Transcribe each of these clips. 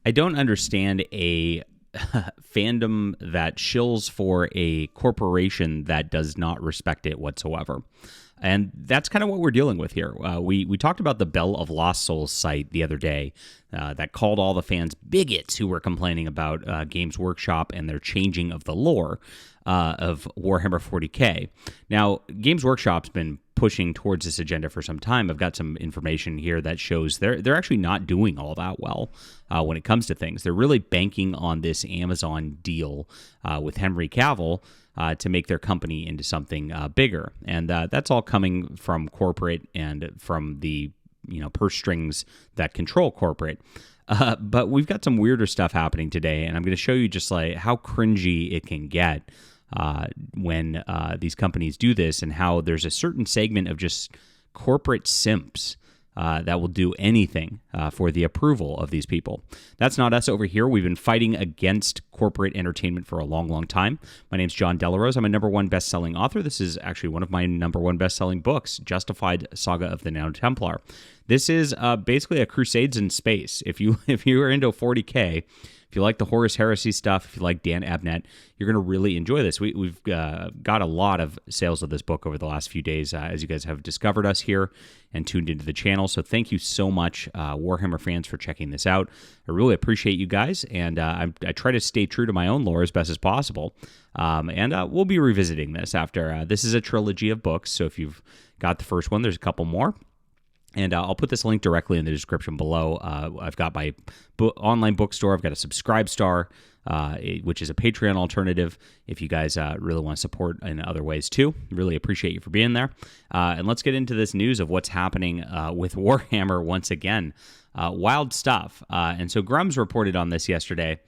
I don't understand a fandom that shills for a corporation that does not respect it whatsoever. And that's kind of what we're dealing with here. We talked about the Bell of Lost Souls site the other day that called all the fans bigots who were complaining about Games Workshop and their changing of the lore of Warhammer 40K. Now, Games Workshop's been pushing towards this agenda for some time. I've got some information here that shows they're actually not doing all that well when it comes to things. They're really banking on this Amazon deal with Henry Cavill to make their company into something bigger. And that's all coming from corporate and from the purse strings that control corporate. But we've got some weirder stuff happening today, and I'm going to show you just like how cringy it can get when these companies do this, and how there's a certain segment of just corporate simps that will do anything for the approval of these people. That's not us over here. We've been fighting against corporate entertainment for a long, long time. My name's John Delarose. I'm a =1 best-selling author. This is actually one of my #1 best-selling books, Justified Saga of the Nano Templar. This is basically a Crusades in space. If you are into 40K, if you like the Horus Heresy stuff, if you like Dan Abnett, you're going to really enjoy this. We've got a lot of sales of this book over the last few days as you guys have discovered us here and tuned into the channel. So thank you so much, Warhammer fans, for checking this out. I really appreciate you guys, and I try to stay true to my own lore as best as possible. And we'll be revisiting this after. This is a trilogy of books, so if you've got the first one, there's a couple more. And I'll put this link directly in the description below. I've got my online bookstore. I've got a Subscribestar, which is a Patreon alternative if you guys really want to support in other ways too. Really appreciate you for being there. And let's get into this news of what's happening with Warhammer once again. Wild stuff. And so Grums reported on this yesterday.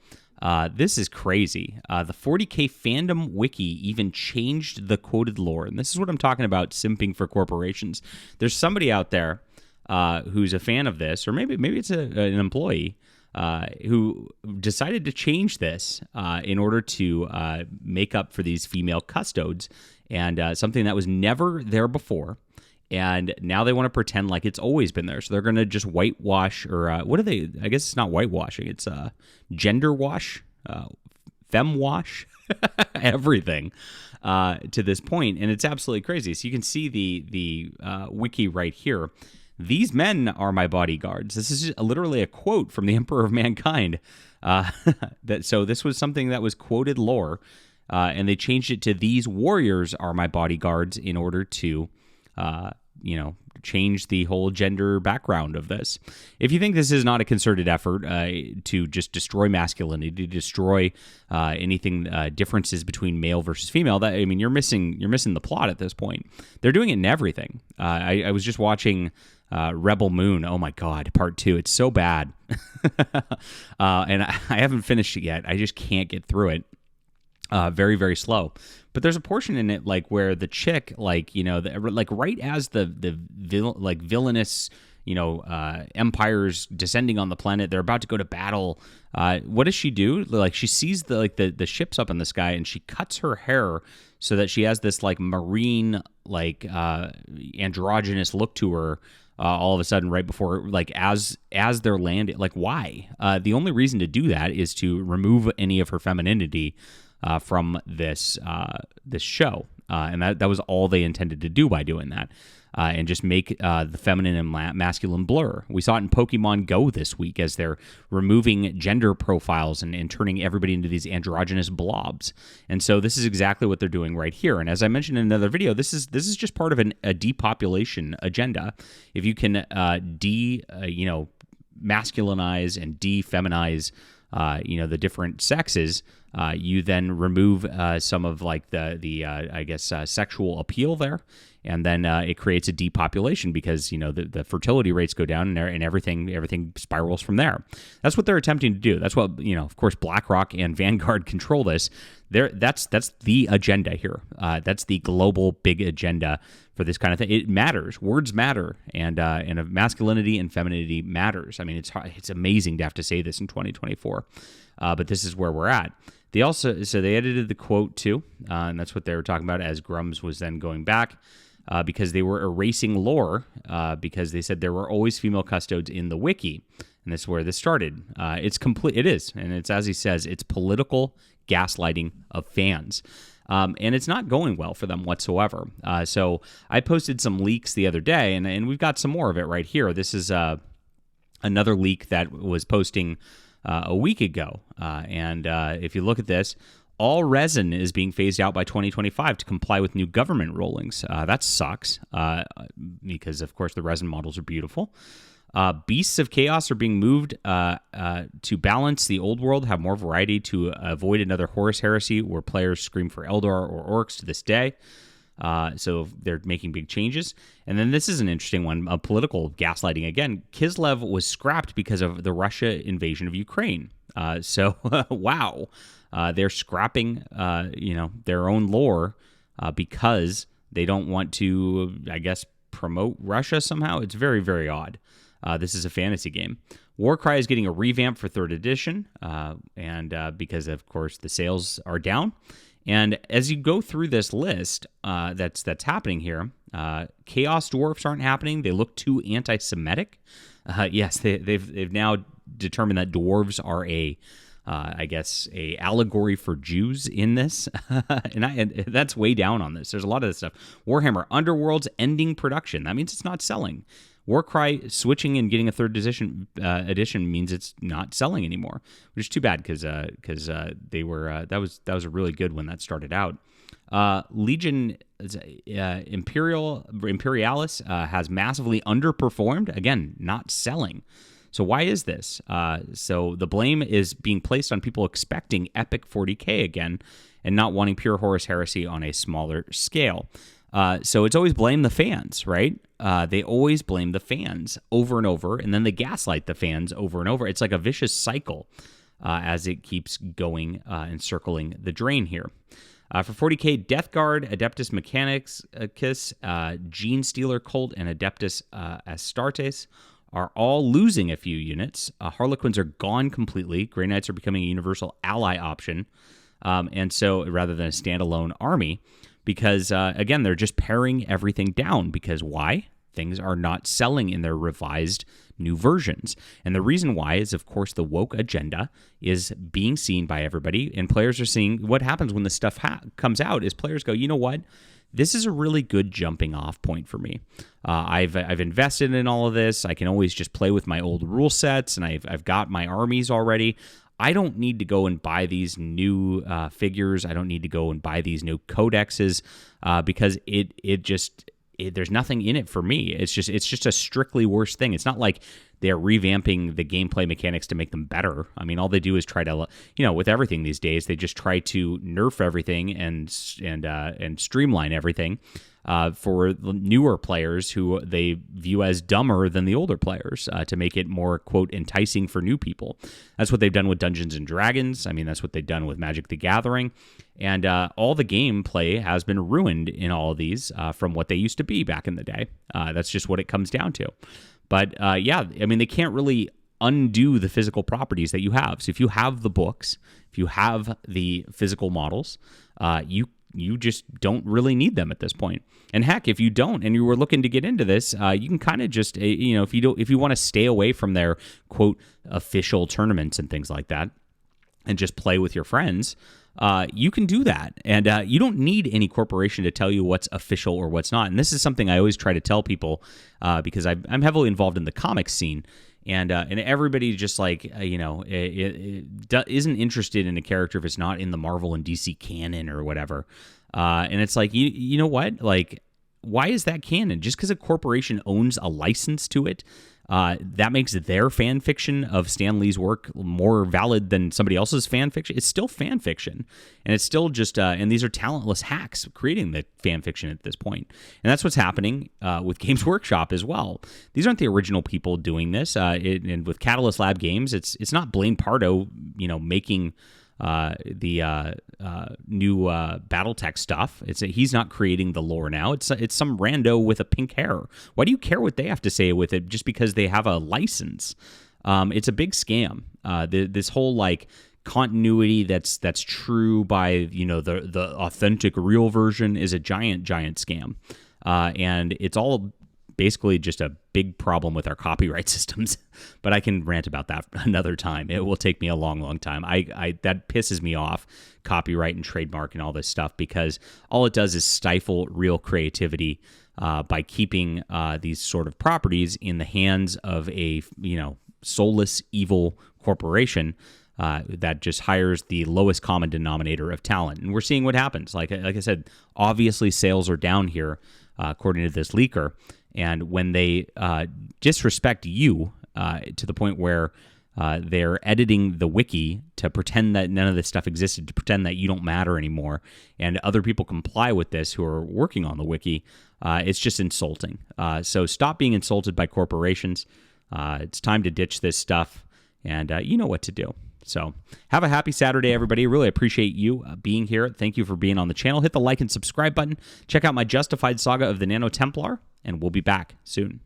This is crazy. The 40K fandom wiki even changed the quoted lore. And this is what I'm talking about, simping for corporations. There's somebody out there who's a fan of this, or maybe it's an employee who decided to change this in order to make up for these female custodes, and something that was never there before. And now they want to pretend like it's always been there. So they're going to just whitewash, or what are they? I guess it's not whitewashing. It's gender wash, femme wash, everything to this point. And it's absolutely crazy. So you can see the wiki right here. These men are my bodyguards. This is literally a quote from the Emperor of Mankind. So this was something that was quoted lore, and they changed it to "These warriors are my bodyguards" in order to change the whole gender background of this. If you think this is not a concerted effort to just destroy masculinity, to destroy anything differences between male versus female, you're missing the plot at this point. They're doing it in everything. I was just watching Rebel Moon. Oh my God, part 2. It's so bad, and I haven't finished it yet. I just can't get through it. Very, very slow. But there's a portion in it where the chick, right as the villainous, empires descending on the planet, they're about to go to battle. What does she do? She sees the ships up in the sky, and she cuts her hair so that she has this marine androgynous look to her. All of a sudden, right before, as they're landing, why? The only reason to do that is to remove any of her femininity from this show, and that was all they intended to do by doing that, and just make the feminine and masculine blur. We saw it in Pokemon Go this week as they're removing gender profiles and turning everybody into these androgynous blobs. And so this is exactly what they're doing right here. And as I mentioned in another video, this is just part of a depopulation agenda. If you can masculinize and defeminize the different sexes, you then remove some of the sexual appeal there, and then it creates a depopulation because the fertility rates go down and everything spirals from there. That's what they're attempting to do. That's what of course BlackRock and Vanguard control this. That's the agenda here. That's the global big agenda for this kind of thing. It matters. Words matter, and masculinity and femininity matters. It's amazing to have to say this in 2024, but this is where we're at. They edited the quote too, and that's what they were talking about as Grums was then going back because they were erasing lore because they said there were always female custodes in the wiki. and this is where this started. It's complete. It is, and it's as he says, it's political gaslighting of fans. And it's not going well for them whatsoever. So I posted some leaks the other day, and we've got some more of it right here. This is another leak that was posting a week ago. And if you look at this, all resin is being phased out by 2025 to comply with new government rulings. That sucks because, of course, the resin models are beautiful. Beasts of Chaos are being moved to balance the old world, have more variety to avoid another Horus heresy where players scream for Eldar or Orcs to this day. So they're making big changes. And then this is an interesting one, political gaslighting. Again, Kislev was scrapped because of the Russia invasion of Ukraine. So, wow. They're scrapping, their own lore because they don't want to, I guess, promote Russia somehow. It's very, very odd. This is a fantasy game. Warcry is getting a revamp for 3rd edition, and because, of course, the sales are down. And as you go through this list that's happening here, Chaos Dwarfs aren't happening. They look too anti-Semitic. Yes, they've now determined that dwarves are a allegory for Jews in this, and that's way down on this. There's a lot of this stuff. Warhammer Underworld's ending production. That means it's not selling. Warcry switching and getting a 3rd edition means it's not selling anymore, which is too bad because they were that was a really good one that started out. Legion Imperialis has massively underperformed. Again, not selling. So why is this? So the blame is being placed on people expecting epic 40K again and not wanting pure Horus Heresy on a smaller scale. So it's always blame the fans, right? They always blame the fans over and over, and then they gaslight the fans over and over. It's like a vicious cycle as it keeps going and circling the drain here. For 40K, Death Guard, Adeptus Mechanicus, Gene Stealer Cult, and Adeptus Astartes are all losing a few units. Harlequins are gone completely. Grey Knights are becoming a universal ally option, and so rather than a standalone army, because, again, they're just paring everything down. Because why? Things are not selling in their revised new versions. And the reason why is, of course, the woke agenda is being seen by everybody, and players are seeing what happens when this stuff comes out is players go, you know what? This is a really good jumping off point for me. I've invested in all of this. I can always just play with my old rule sets, and I've got my armies already. I don't need to go and buy these new figures. I don't need to go and buy these new codexes because there's nothing in it for me. It's just a strictly worse thing. It's not like they're revamping the gameplay mechanics to make them better. I mean, all they do is try to, with everything these days, they just try to nerf everything and streamline everything for the newer players who they view as dumber than the older players to make it more, quote, enticing for new people. That's what they've done with Dungeons and Dragons. I mean, that's what they've done with Magic the Gathering. And all the gameplay has been ruined in all of these from what they used to be back in the day. That's just what it comes down to. But they can't really undo the physical properties that you have. So if you have the books, if you have the physical models, you just don't really need them at this point. And heck, if you don't, and you were looking to get into this, you can kind of just, if you want to stay away from their, quote, official tournaments and things like that, and just play with your friends, you can do that. And you don't need any corporation to tell you what's official or what's not. And this is something I always try to tell people because I'm heavily involved in the comics scene. And everybody just isn't interested in a character if it's not in the Marvel and DC canon or whatever. And it's like, you know what? Like, why is that canon? Just because a corporation owns a license to it, that makes their fan fiction of Stan Lee's work more valid than somebody else's fan fiction. It's still fan fiction, and it's still just and these are talentless hacks creating the fan fiction at this point. And that's what's happening with Games Workshop as well. These aren't the original people doing this. And with Catalyst Lab Games, it's not Blaine Pardo, making the new BattleTech stuff. He's not creating the lore now. It's some rando with a pink hair. Why do you care what they have to say with it just because they have a license? It's a big scam. This whole continuity that's true by the authentic real version is a giant scam, and it's all basically just a big problem with our copyright systems. But I can rant about that another time. It will take me a long, long time. I that pisses me off, copyright and trademark and all this stuff, because all it does is stifle real creativity by keeping these sort of properties in the hands of a soulless, evil corporation that just hires the lowest common denominator of talent. And we're seeing what happens. Like I said, obviously sales are down here, according to this leaker. And when they disrespect you to the point where they're editing the wiki to pretend that none of this stuff existed, to pretend that you don't matter anymore, and other people comply with this who are working on the wiki, it's just insulting. So stop being insulted by corporations. It's time to ditch this stuff, and you know what to do. So have a happy Saturday, everybody. Really appreciate you being here. Thank you for being on the channel. Hit the like and subscribe button. Check out my Justified Saga of the Nano Templar, and we'll be back soon.